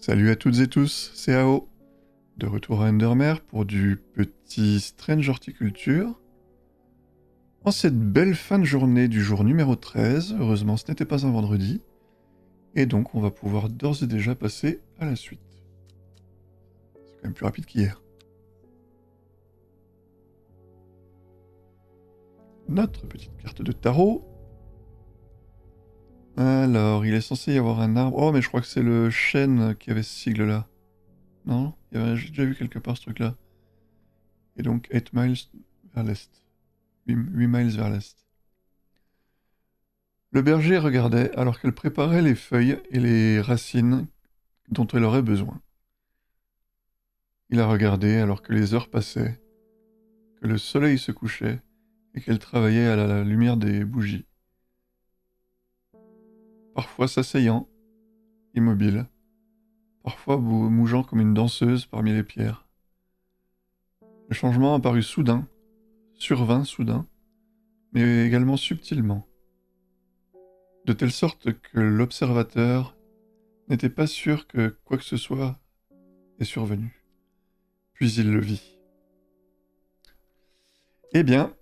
Salut à toutes et tous, c'est AO, de retour à Undermere pour du petit Strange Horticulture. En cette belle fin de journée du jour numéro 13, heureusement ce n'était pas un vendredi, et donc on va pouvoir d'ores et déjà passer à la suite. C'est quand même plus rapide qu'hier. Notre petite carte de tarot. Alors, il est censé y avoir un arbre... Oh, mais je crois que c'est le chêne qui avait ce sigle-là. Non? J'ai déjà vu quelque part ce truc-là. Et donc 8 miles vers l'est. 8 miles vers l'est. Le berger regardait alors qu'elle préparait les feuilles et les racines dont elle aurait besoin. Il a regardé alors que les heures passaient, que le soleil se couchait et qu'elle travaillait à la lumière des bougies. Parfois s'asseyant, immobile, parfois bougeant comme une danseuse parmi les pierres. Le changement apparut soudain, survint soudain, mais également subtilement, de telle sorte que l'observateur n'était pas sûr que quoi que ce soit est survenu. Puis il le vit. Eh bien,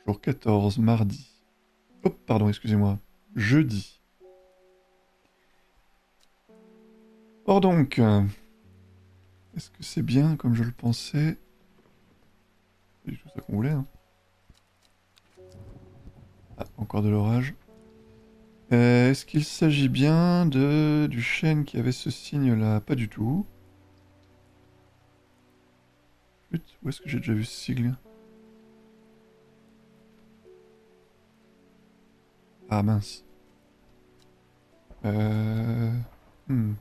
jour 14, mardi. Oh, pardon, excusez-moi. Jeudi. Or donc, est-ce que c'est bien comme je le pensais? C'est tout ça qu'on voulait, hein. Ah, encore de l'orage. Est-ce qu'il s'agit bien du chêne qui avait ce signe-là? Pas du tout. Flûte, où est-ce que j'ai déjà vu ce sigle? Ah mince. Euh... hmm.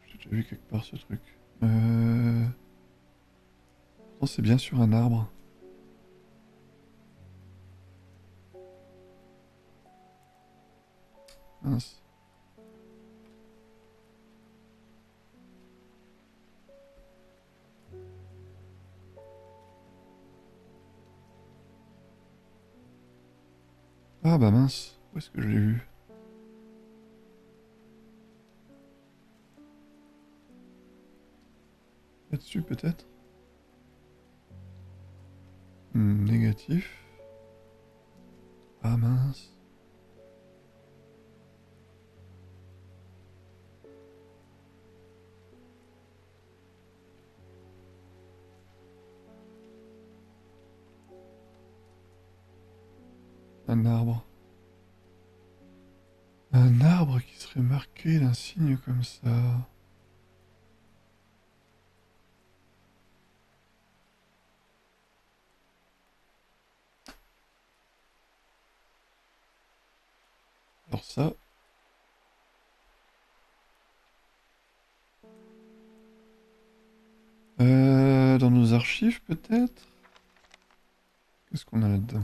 J'ai déjà vu quelque part ce truc. Pourtant, c'est bien sur un arbre. Mince. Ah bah mince. Où est-ce que je l'ai vu? Là-dessus peut-être? Négatif. Ah mince. Un arbre. Un arbre qui serait marqué d'un signe comme ça. Alors ça... dans nos archives peut-être? Qu'est-ce qu'on a là-dedans?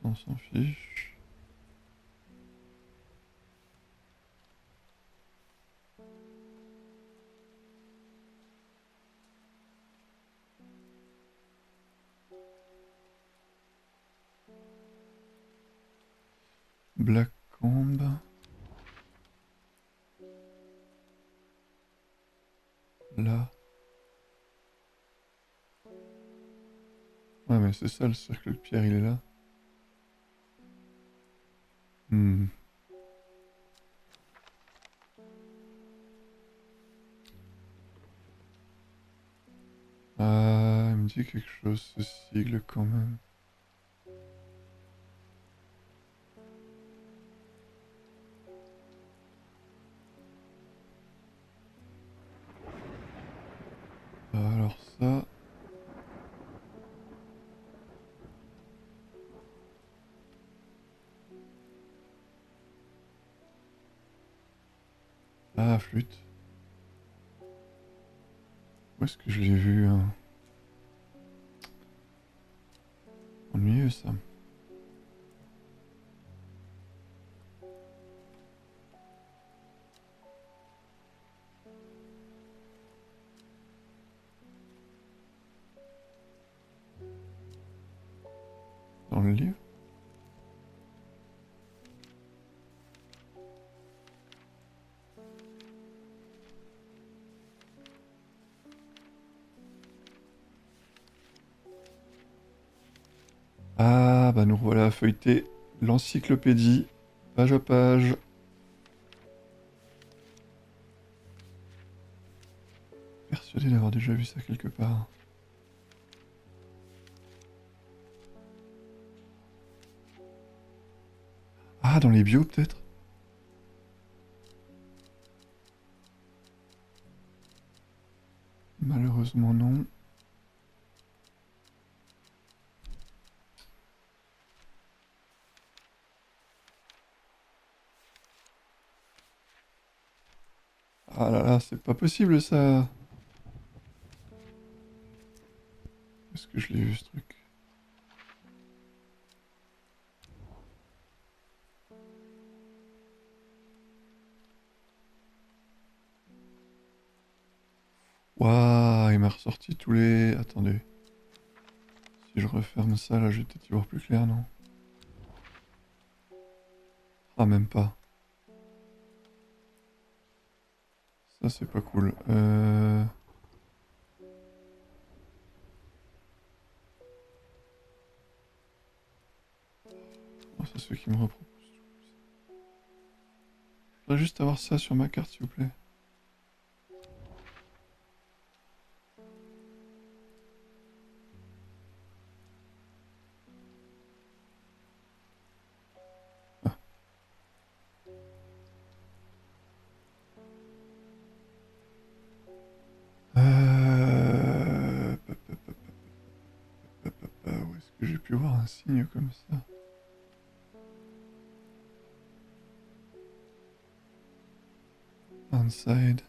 On s'en fiche. Black Combe. Là. Ouais mais c'est ça le cercle de pierre, il est là. Hmm. Ah, il me dit quelque chose ce sigle quand même. Alors ça... Ah, flûte. Où est-ce que je l'ai vu, hein? Ennuyeux ça. dans le livre. Ah, bah nous revoilà à feuilleter l'encyclopédie, page à page. Persuadé d'avoir déjà vu ça quelque part. Ah, dans les bios peut-être? Malheureusement non. Ah là là, c'est pas possible ça. Est-ce que je l'ai vu ce truc? Waouh, il m'a ressorti tous les... Attendez. Si je referme ça, là, je vais peut-être y voir plus clair, non? Ah, même pas. Ça, c'est pas cool. Oh, ça se fait qu'il me repropose tout. Je voudrais juste avoir ça sur ma carte, s'il vous plaît. Ah. Où est-ce que j'ai pu voir un signe comme ça? Inside.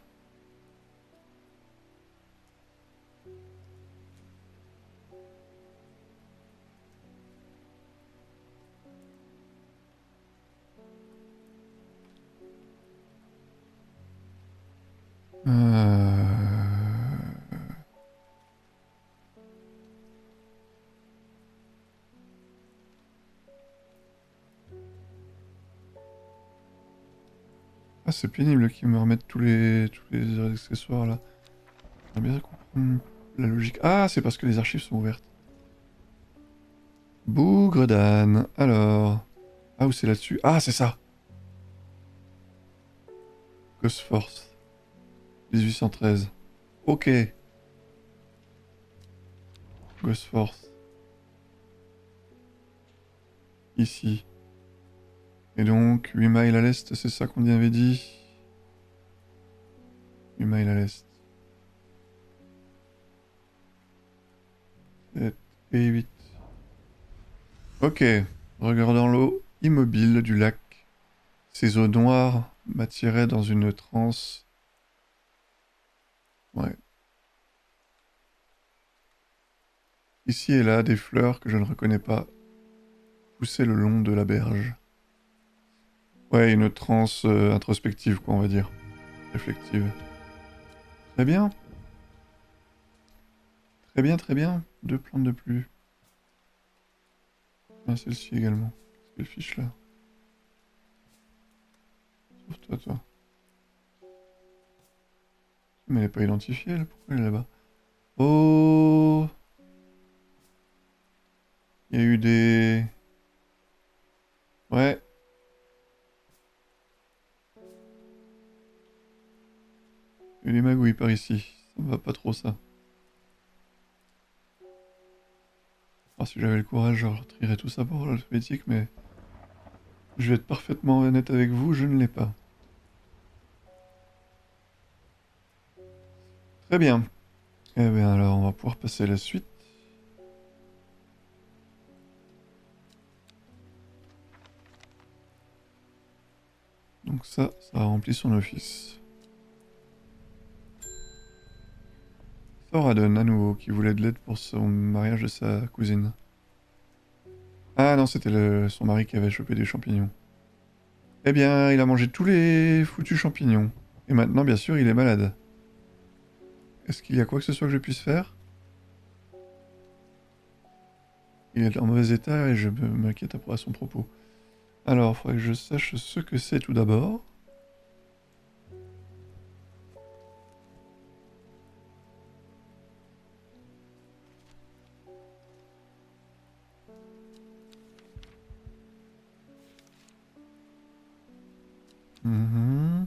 Ah, c'est pénible qu'ils me remettent tous les accessoires là. J'aimerais bien comprendre la logique. Ah, c'est parce que les archives sont ouvertes. Bougre d'âne. Alors. Ah, où c'est là-dessus? Ah, c'est ça. Ghost Force. 1813. Ok. Ghost Force. Ici. Et donc, 8 miles à l'est, c'est ça qu'on avait dit? 8 miles à l'est. 7 et 8. Ok. Regardant l'eau immobile du lac, ces eaux noires m'attiraient dans une transe. Ouais. Ici et là, des fleurs que je ne reconnais pas poussaient le long de la berge. Ouais, une transe introspective, quoi, on va dire. Réflexive. Très bien. Très bien, très bien. 2 plantes de plus. Ah, celle-ci également. Qu'est-ce qu'elle fiche là? Sauf toi, toi. Mais elle n'est pas identifiée, elle. Pourquoi elle est là-bas? Oh! Il y a eu des... Ouais. Il y a eu des magouilles par ici. Ça me va pas trop, ça. Alors, si j'avais le courage, je retrierais tout ça pour l'alphabétique, mais... Je vais être parfaitement honnête avec vous, je ne l'ai pas. Très bien. Eh bien alors, on va pouvoir passer à la suite. Donc ça a rempli son office. Thoradon, à nouveau, qui voulait de l'aide pour son mariage de sa cousine. Ah non, c'était son mari qui avait chopé des champignons. Eh bien, il a mangé tous les foutus champignons. Et maintenant, bien sûr, il est malade. Est-ce qu'il y a quoi que ce soit que je puisse faire? Il est en mauvais état et je m'inquiète à son propos. Alors, il faudrait que je sache ce que c'est tout d'abord. Mhm.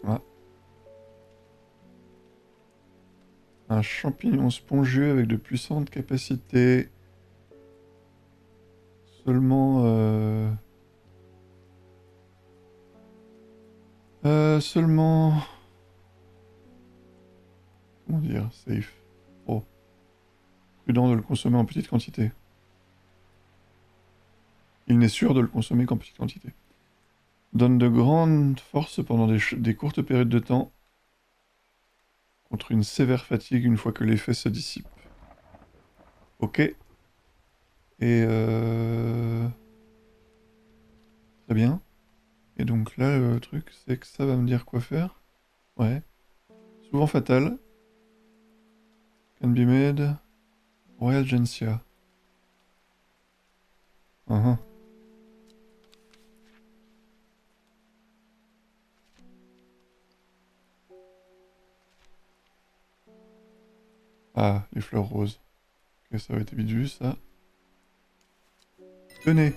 Ah. Un champignon spongieux avec de puissantes capacités. Seulement... seulement... Comment dire? Safe. Oh. Prudent de le consommer en petite quantité. Il n'est sûr de le consommer qu'en petite quantité. Donne de grandes forces pendant des courtes périodes de temps contre une sévère fatigue une fois que l'effet se dissipe. Ok. Et très bien. Et donc là, le truc, c'est que ça va me dire quoi faire. Ouais. Souvent fatal. Can be made. Royal Gencia. Uhum. Ah, les fleurs roses. Ok, ça va être vite vu, ça. Tenez.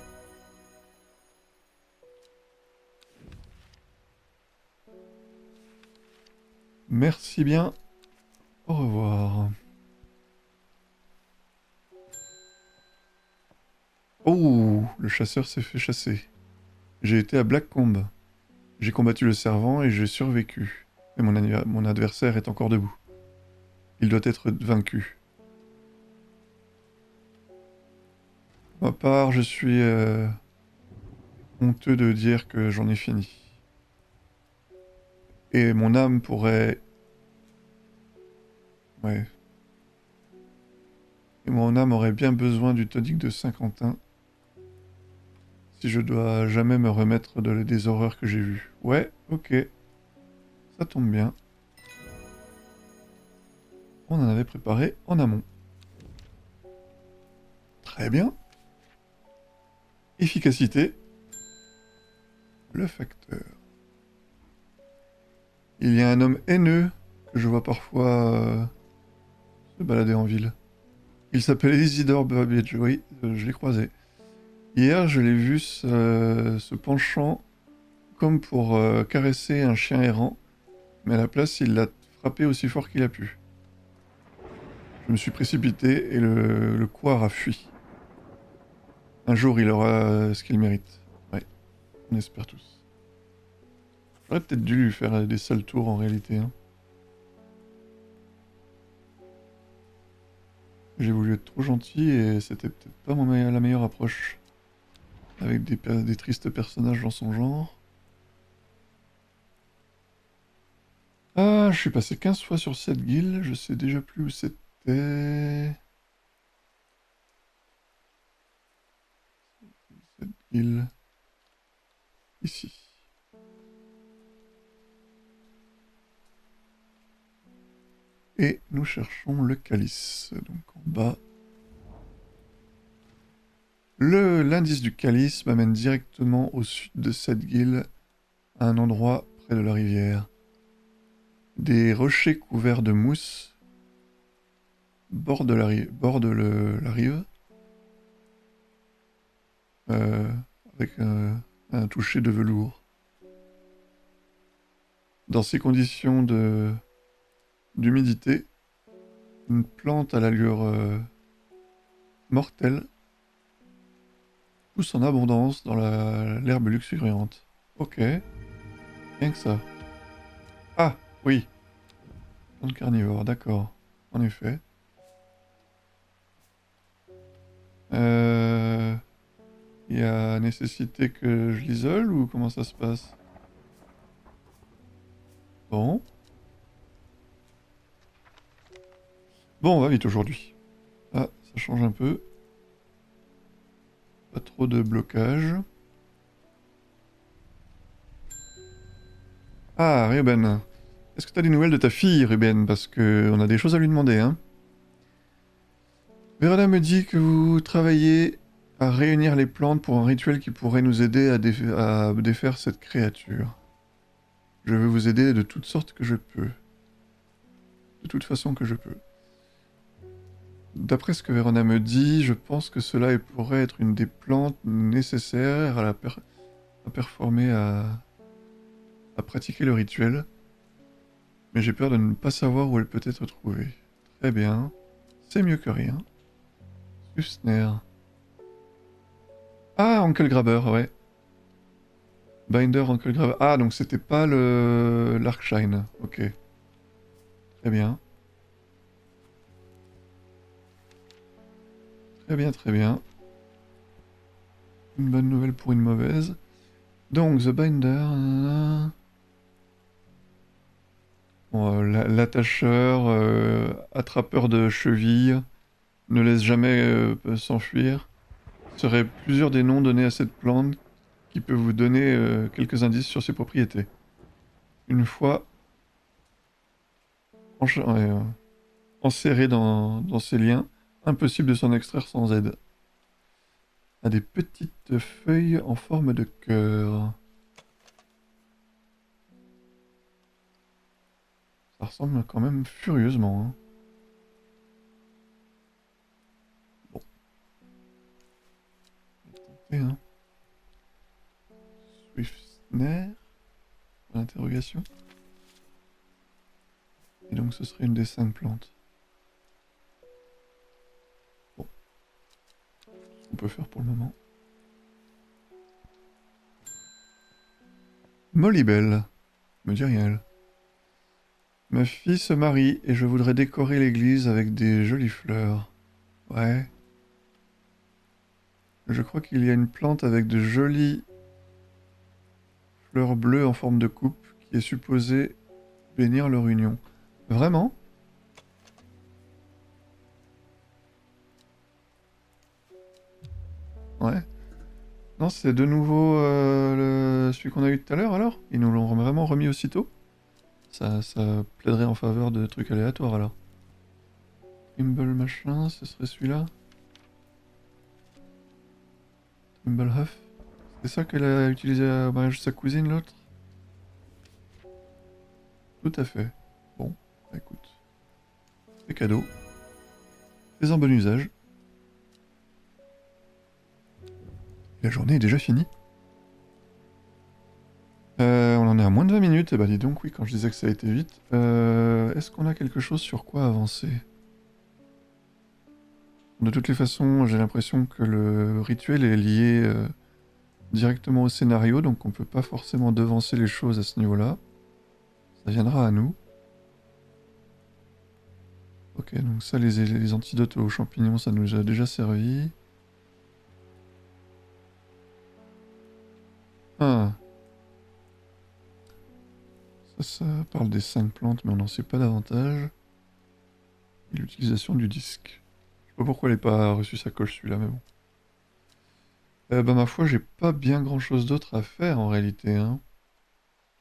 Merci bien. Au revoir. Oh, le chasseur s'est fait chasser. J'ai été à Blackcomb. J'ai combattu le servant et j'ai survécu. Mais mon adversaire est encore debout. Il doit être vaincu. Pour ma part, je suis honteux de dire que j'en ai fini. Et mon âme pourrait... Ouais. Et mon âme aurait bien besoin du tonique de Saint-Quentin si je dois jamais me remettre des horreurs que j'ai vues. Ouais, ok. Ça tombe bien. On en avait préparé en amont. Très bien. Efficacité. Le facteur. Il y a un homme haineux que je vois parfois se balader en ville. Il s'appelle Isidore Burbage, oui, je l'ai croisé. Hier, je l'ai vu se penchant comme pour caresser un chien errant, mais à la place, il l'a frappé aussi fort qu'il a pu. Je me suis précipité et le couard a fui. Un jour, il aura ce qu'il mérite. Ouais, on espère tous. J'aurais peut-être dû lui faire des sales tours en réalité. Hein. J'ai voulu être trop gentil et c'était peut-être pas la meilleure approche. Avec des tristes personnages dans son genre. Ah, je suis passé 15 fois sur cette guilde, je sais déjà plus où c'était. Cette guilde. Ici. Et nous cherchons le calice. Donc en bas. L'indice du calice m'amène directement au sud de cette guilde, à un endroit près de la rivière. Des rochers couverts de mousse bordent la rive, euh, avec un toucher de velours. Dans ces conditions d'humidité, une plante à l'allure mortelle pousse en abondance dans l'herbe luxuriante. Ok, rien que ça. Ah, oui, plante carnivore, d'accord. En effet. Euh... Il y a nécessité que je l'isole ou comment ça se passe? Bon. Bon, on va vite aujourd'hui. Ah, ça change un peu. Pas trop de blocage. Ah, Ruben. Est-ce que t'as des nouvelles de ta fille, Ruben? Parce que on a des choses à lui demander, hein. Verona me dit que vous travaillez à réunir les plantes pour un rituel qui pourrait nous aider à défaire cette créature. Je veux vous aider de toutes sortes que je peux. De toute façon que je peux. D'après ce que Verona me dit, je pense que cela pourrait être une des plantes nécessaires à performer, à pratiquer le rituel. Mais j'ai peur de ne pas savoir où elle peut être trouvée. Très bien. C'est mieux que rien. Susner. Ah, Uncle Grabber, ouais. Binder, Uncle Grabber. Ah, donc c'était pas le l'Arkshine. Ok. Très bien. Très bien, très bien. Une bonne nouvelle pour une mauvaise. Donc, The Binder. Bon, l'attacheur, attrapeur de chevilles, ne laisse jamais s'enfuir. Seraient plusieurs des noms donnés à cette plante qui peut vous donner quelques indices sur ses propriétés. Une fois enserré dans ses liens, impossible de s'en extraire sans aide. A des petites feuilles en forme de cœur. Ça ressemble quand même furieusement. Hein. Bon, on va tenter, hein. Swiftner, l'interrogation. Et donc ce serait une des 5 plantes. Bon, ce qu'on peut faire pour le moment. Molybelle, me dit rien elle. Ma fille se marie et je voudrais décorer l'église avec des jolies fleurs. Ouais. Je crois qu'il y a une plante avec de jolies fleurs bleues en forme de coupe qui est supposée bénir leur union. Vraiment? Ouais. Non, c'est de nouveau celui qu'on a eu tout à l'heure alors? Ils nous l'ont vraiment remis aussitôt? Ça plaiderait en faveur de trucs aléatoires alors. Trimble machin, ce serait celui-là? Trimble Huff? C'est ça qu'elle a utilisé à mariage de sa cousine l'autre? Tout à fait. Bon, bah écoute. C'est cadeau. Fais un bon usage. Et la journée est déjà finie. On en est à moins de 20 minutes. Et bah dis donc, oui, quand je disais que ça a été vite. Est-ce qu'on a quelque chose sur quoi avancer? De toutes les façons, j'ai l'impression que le rituel est lié directement au scénario, donc on peut pas forcément devancer les choses à ce niveau-là. Ça viendra à nous. Ok, donc ça, les antidotes aux champignons, ça nous a déjà servi. Ah. Ça parle des 5 plantes, mais on n'en sait pas davantage. Et l'utilisation du disque. Je sais pas pourquoi elle n'est pas reçu sa coche celui-là, mais bon. Bah ma foi, j'ai pas bien grand-chose d'autre à faire en réalité, hein.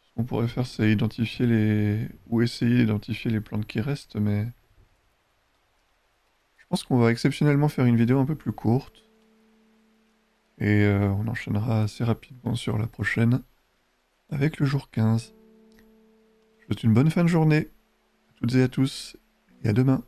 Ce qu'on pourrait faire, c'est identifier les... ou essayer d'identifier les plantes qui restent, mais... Je pense qu'on va exceptionnellement faire une vidéo un peu plus courte. Et on enchaînera assez rapidement sur la prochaine, avec le jour 15. Je vous souhaite une bonne fin de journée, à toutes et à tous, et à demain.